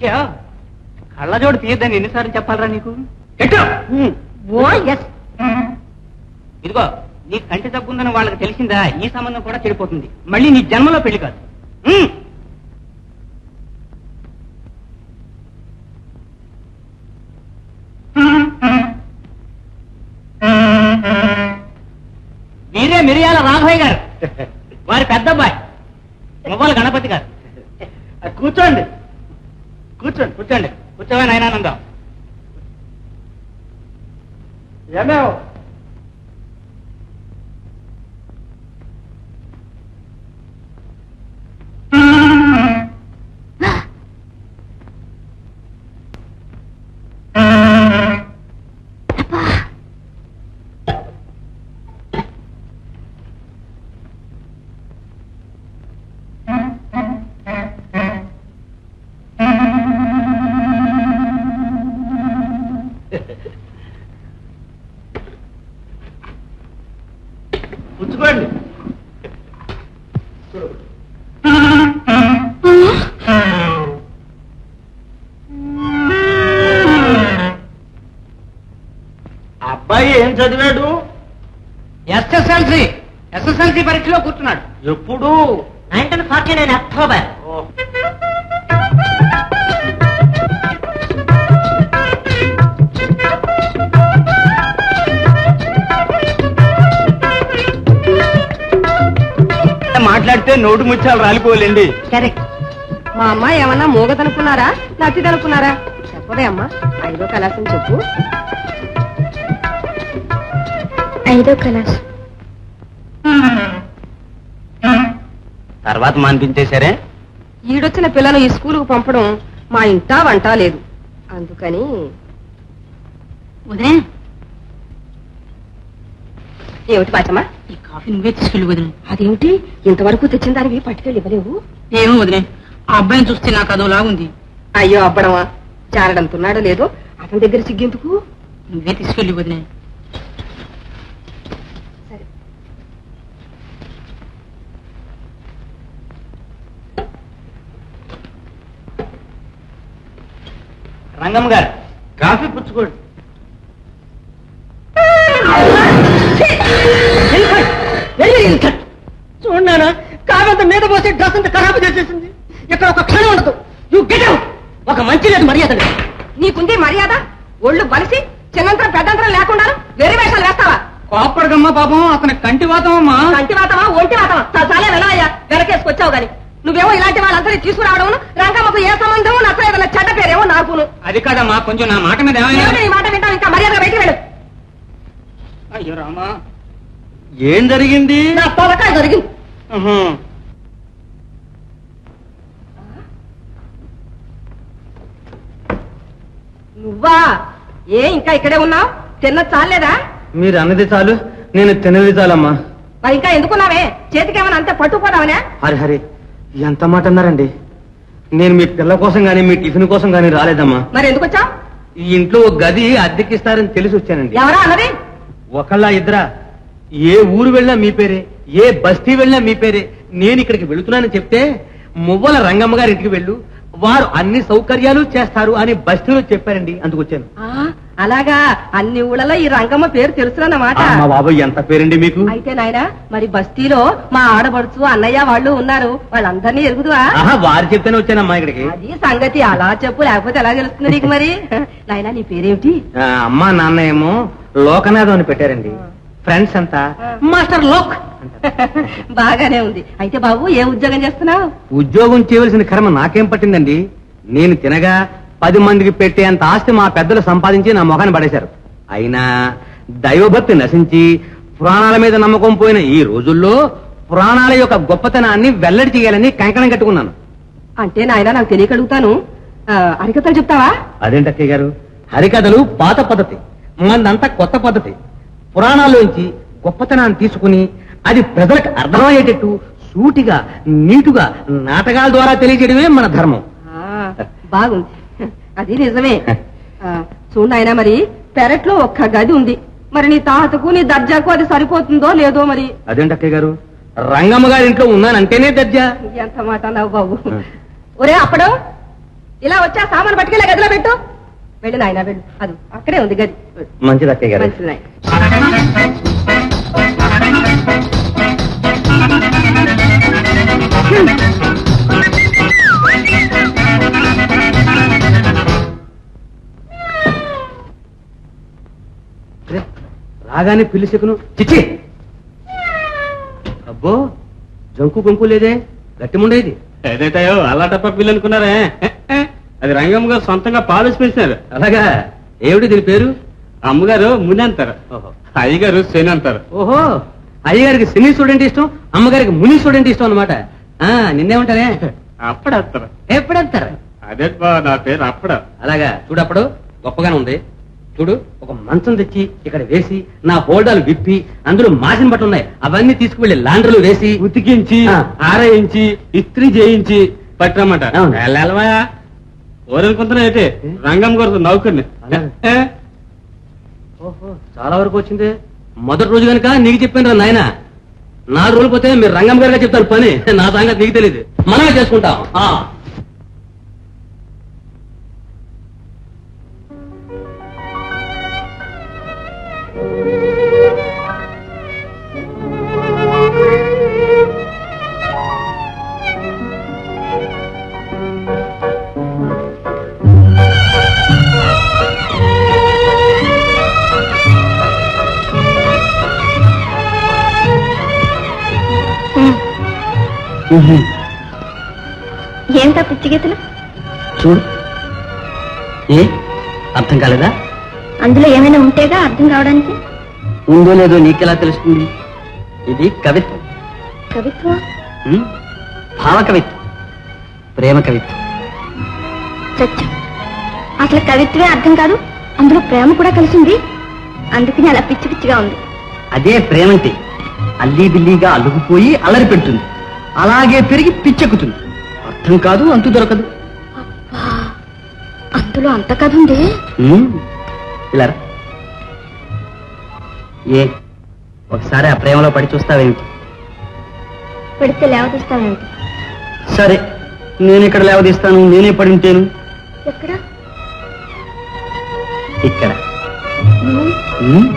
తీసా కళ్ళజోడు తీయద్దని ఎన్నిసార్లు చెప్పాలరా నీకు? ఇదిగో నీ కంటి తగ్గుందని వాళ్ళకి తెలిసిందా ఈ సంబంధం కూడా చెడిపోతుంది. మళ్ళీ నీ జన్మలో పెళ్లి కాదు. వీరే మిరియాల రాఘవయ్య గారు, వారి పెద్దబ్బాయి మువ్వల గణపతి గారు. కూర్చోండి కూర్చోండి కూర్చోండి. కూర్చోవా నాయనానందం. ఏమేవ్ పుచ్చుకోండి. అబ్బాయి ఏం చదివాడు? ఎస్ఎస్ఎల్సి పరీక్షలో కూర్చున్నాడు. ఎప్పుడు? 1949 అక్టోబర్. మాట్లాడితే నోటు ముత్యాలు రాలిపోలేండి. కరెక్ట్. మా అమ్మాయి ఏమన్నా మూగదనుకున్నారా నచ్చిదనుకున్నారా? చెప్పవే అమ్మా, 5వ క్లాస్ అని చెప్పు. 5వ క్లాస్. తర్వాత మానిపించేశారే? ఈడొచ్చిన పిల్లలు ఈ స్కూలుకు పంపడం మా ఇంటా వంట లేదు, అందుకని. వదిలే, ఏమిటి పాచమ్మా? ఈ కాఫీ నువ్వే తీసుకెళ్ళి వదిలే. అదేమిటి ఇంతవరకు తెచ్చిన దానివి పట్టుకెళ్ళి ఇవ్వలేవు? ఏమో వదిలే, ఆ అబ్బాయిని చూస్తే నాకు అదోలాగుంది. అయ్యో అబ్బడమా, చారడంతున్నాడో లేదో అతని దగ్గర సిగ్గెందుకు? నువ్వే తీసుకెళ్ళి వదిలే. సరే. రంగమ్మ గారు కాఫీ పుచ్చుకోండి. చూడనా, కావంత మీద పోసి డ్రెస్ అంతా ఖరాబు చేసేసింది. ఇక్కడ ఒక క్షణం ఉండదు. You get out. ఒక మంచి లేదు మర్యాద. నీకుంది మర్యాద? ఒళ్ళు బలిసి చిన్నంతరం పెద్దంతరం లేకుండా వెర్రి వేషాలు వేస్తావా? కోప్పడగమ్మ పాపం, అతని కంటి వాతమమ్మా. కంటి వాతమా ఒంటి వాతమా? చాలే వెళ్ళాయా, వెనకేసుకొచ్చావు గాని. నువ్వేమో ఇలాంటి వాళ్ళందరినీ తీసుకురావడం, రంగమ్మకు ఏ సంబంధం నచ్చలేదన్న చెడ్డ పేరేమో నాకును. అది కాదమ్మా, కొంచెం నా మాట మీద ఈ మాట వింటాం, ఇంకా మర్యాద బయటికి వెళ్ళు. అయ్యో రామా, ఏం జరిగింది? నా తొలకాయ జరిగింది. నువ్వా? ఏ ఇంకా ఇక్కడే ఉన్నావు? తిన్న చాలేదా? మీరు అన్నది చాలు, నేను తినది చాలమ్మా. మరి ఇంకా ఎందుకున్నావే? చేతికేమన్నా అంతే పట్టుకుపోదామనే? హరి హరి, ఎంత మాట అన్నారండి. నేను మీ పిల్ల కోసం గానీ మీ టిఫిన్ కోసం గానీ రాలేదమ్మా. మరి ఎందుకు వచ్చావు? ఈ ఇంట్లో ఒక గది అద్దెకిస్తారని తెలిసి వచ్చానండి. ఎవరా అన్నది? ఒకళ్ళ ఇద్దరా? ఏ ఊరు వెళ్ళినా మీ పేరే, ఏ బస్తీ వెళ్ళినా మీ పేరే. నేను ఇక్కడికి వెళుతున్నానని చెప్తే మువ్వల రంగమ్మ గారి ఇంటికి వెళ్ళు, వారు అన్ని సౌకర్యాలు చేస్తారు అని బస్తీలో చెప్పారండి, అందుకు వచ్చాను. అలాగా, అన్ని ఊళ్ళలో ఈ రంగమ్మ పేరు తెలుసునన్నమాట. మా బాబాయ్ ఎంత పేరండి మీకు? అయితే నాయనా, మరి బస్తీలో మా ఆడబడుచు అన్నయ్య వాళ్ళు ఉన్నారు, వాళ్ళందరినీ ఎరుగుదువా? వారు చెప్తేనే వచ్చానమ్మా ఇక్కడికి. అది సంగతి. అలా చెప్పు, లేకపోతే ఎలా తెలుస్తుంది నీకు? మరి నాయనా నీ పేరేమిటి? అమ్మా నాన్న ఏమో లోకనాథం అని పెట్టారండి. ఫ్రెండ్స్ అంతా మాస్టర్ లోక్. బాగానే ఉంది. అయితే బాబు, ఏ ఉద్యోగం చేస్తున్నావు? ఉద్యోగం చేయవలసిన కర్మ నాకేం పట్టిందండి. నేను తినగా 10 మందికి పెట్టేంత ఆస్తి మా పెద్దలు సంపాదించి నా మొఖాన్ని పడేశారు. అయినా దైవభక్తి నశించి పురాణాల మీద నమ్మకం పోయిన ఈ రోజుల్లో పురాణాల యొక్క గొప్పతనాన్ని వెల్లడి చేయాలని కంకణం కట్టుకున్నాను. అంటే నాయన నాకు తెలియకడుగుతాను, హరికథలు చెప్తావా? అదేంటక్కయ్య గారు, హరికథలు పాత పద్ధతి, మందంతా కొత్త పద్ధతి. పురాణాల్లోంచి గొప్పతనాన్ని తీసుకుని అది ప్రజలకు అర్థమయ్యేటట్టు సూటిగా నీటుగా నాటకాల ద్వారా తెలియజేయడమే మన ధర్మం. బాగుంది, అది నిజమే. చూడు నాయనా, మరి పెరట్లో ఒక్క గది ఉంది, మరి నీ తాతకు నీ దర్జాకు అది సరిపోతుందో లేదో మరి. అదేంటక్కయ్య గారు, రంగమ్మ గారి ఇంట్లో ఉన్నానంటేనే దర్జా. ఎంత మాట అన్నావు బాబు. ఒరే అప్పుడు ఇలా వచ్చా సామాను పట్టుకెళ్ళి గదిలో పెట్టు. వెళ్ళు నాయన వెళ్ళు, అది అక్కడే ఉంది గది. మంచిది అక్కయ్య గారు. మంచిది నాయన. అరే, రాగానే పిల్లి చెక్కును చిచ్చి. అబ్బో జంకు గొంకు లేదే, గట్టి ముండేది. ఏదైతాయో అలా టప్ప పిల్లి అనుకున్నారే, అది రంగమ్మ గారు సొంతంగా పాలిసి పెంచినారు. అలాగా, ఏమిటి దీని పేరు? అమ్మగారు ముని అంటారు, ఓహో అయ్యగారు శని అంటారు. ఓహో, అయ్యగారికి సినీ స్టూడెంట్ ఇష్టం, అమ్మగారికి ముని స్టూడెంట్ ఇష్టం అనమాట. నిన్నేమంటారే? అప్పుడేస్తారు. ఎప్పుడంటారు? అదే బా నా పేరు అప్పుడ. అలాగా, చూడప్పుడు గొప్పగానే ఉంది. చూడు, ఒక మంచం తెచ్చి ఇక్కడ వేసి నా హోల్డాలు విప్పి అందులో మాసిన బట్టలు ఉన్నాయి, అవన్నీ తీసుకువెళ్ళి లాండ్రీలో వేసి ఉతికించి ఆ. ఆరయించి ఇస్త్రీ చేయించి పట్టరమాట. అవును. వెళ్ళవయా ఓరనుకుంటున్నా అయితే రంగమ్మ గారు నౌకర్ని. అలాగే. ఓహో, చాలా వరకు వచ్చింది. మొదటి రోజు కనుక నీకు చెప్పాను రా నాయన. 4 రోజులు పోతే మీరు రంగం గారిగా చెప్తారు పని, నా సంగతి నీకు తెలియదు, మనమే చేసుకుంటాం. ఏంటా పిచ్చి గీతలు? చూడు, ఏ అర్థం కాలేదా? అందులో ఏమైనా ఉంటేగా అర్థం కావడానికి. ఉందో లేదో నీకెలా తెలుస్తుంది? ఇది కవిత్వం. కవిత్వం? భావ కవిత్వం, ప్రేమ కవిత్వం. సత్యం, అసలు కవిత్వమే అర్థం కాదు, అందులో ప్రేమ కూడా కలిసింది. అందుకని అలా పిచ్చి పిచ్చిగా ఉంది. అదే ప్రేమంటే, అల్లీ బిల్లీగా అల్లుకుపోయి అల్లరి పెడుతుంది, అలాగే పెరిగి పిచ్చెక్కుతుంది. అర్థం కాదు, అంతు దొరకదు. అబ్బా, అందులో అంత కథ ఉంది. ఇలా రా. ఏ ఒకసారి ఆ ప్రేమలో పడి చూస్తావేమిటి? పెడితే లేవదీస్తావేమిటి? సరే, నేను ఇక్కడ లేవదీస్తాను, నేనే పడి ఉంటేను. ఎక్కడ? ఇక్కడ. ఉమ్. ఉమ్.